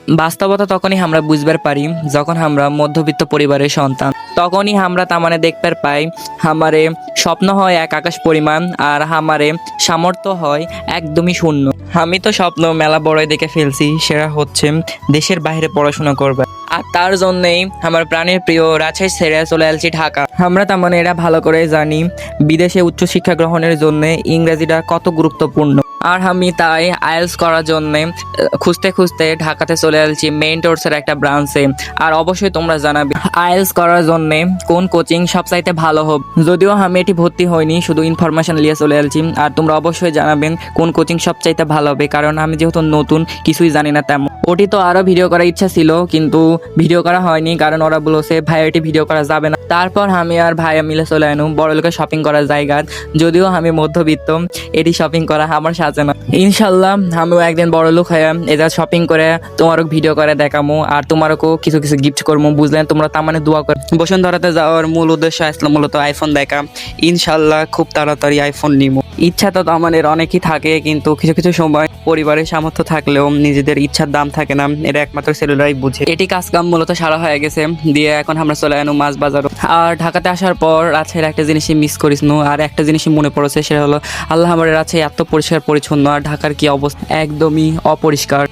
বাস্তবতা তখনই আমরা বুঝবার পারি যখন আমরা মধ্যবিত্ত পরিবারের সন্তান। তখনই আমরা তার দেখতে পাই আমারে স্বপ্ন হয় এক আকাশ পরিমাণ আর আমারে সামর্থ্য হয় একদমই শূন্য। আমি তো স্বপ্ন মেলা বড়ই দেখে ফেলছি, সেটা হচ্ছে দেশের বাইরে পড়াশোনা করবে। আর তার জন্যেই আমার প্রাণের প্রিয় রাজশাহী ছেড়ে চলে আসছি ঢাকা। আমরা এটা ভালো করে জানি বিদেশে উচ্চশিক্ষা গ্রহণের জন্য ইংরেজিটা কত গুরুত্বপূর্ণ। আর আমি তাই আইএলস করার জন্যে খুঁজতে খুঁজতে ঢাকাতে চলে আসছি মেন্টরসের একটা ব্রাঞ্চে। আর অবশ্যই তোমরা জানাবে আইএলস করার জন্যে কোন কোচিং সবচাইতে ভালো হবে। যদিও আমি এটি ভর্তি হয়নি, শুধু ইনফরমেশন নিয়ে চলে আসছি। আর তোমরা অবশ্যই জানাবেন কোন কোচিং সবচাইতে ভালো হবে, কারণ আমি যেহেতু নতুন কিছুই জানি না তেমন। ওটি তো আরও ভিডিও করার ইচ্ছা ছিল, কিন্তু ভিডিও করা হয়নি কারণ ওরা বলেছে ভাই এটি ভিডিও করা যাবে না। তারপর আমি আর ভাইয়া মিলে চলে আনু বড় লোকের শপিং করার জায়গা। যদিও আমি মধ্যবিত্ত, এটি শপিং করা আমার সাজে না। ইনশাল্লাহ আমিও একদিন বড় লোক হয়ে এটা শপিং করে তোমারও ভিডিও করে দেখামো আর তোমারও কিছু কিছু গিফট করবো, বুঝলেন? তোমরা দোয়া করে। বসুন্ধরাতে যাওয়ার মূল উদ্দেশ্য আসলে মূলত আইফোন দেখা। ইনশাল্লাহ খুব তাড়াতাড়ি আইফোন নিবো। ইচ্ছা তো আমাদের অনেকই থাকে, কিন্তু কিছু কিছু সময় পরিবারের সামর্থ্য থাকলেও নিজেদের ইচ্ছার দাম থাকে না, এটা একমাত্র ছেলেরাই বুঝে। এটি কাজকাম মূলত সারা হয়ে গেছে দিয়ে এখন আমরা চলে আনু মাছ বাজারও। আর ঢাকাতে আসার পর রাজশাহীর একটা জিনিসই মিস করিস নো, আর একটা জিনিসই মনে পড়েছে, সেটা হলো আল্লাহ আমার রাজশাহী এত পরিষ্কার পরিচ্ছন্ন, আর ঢাকার কি অবস্থা, একদমই অপরিষ্কার।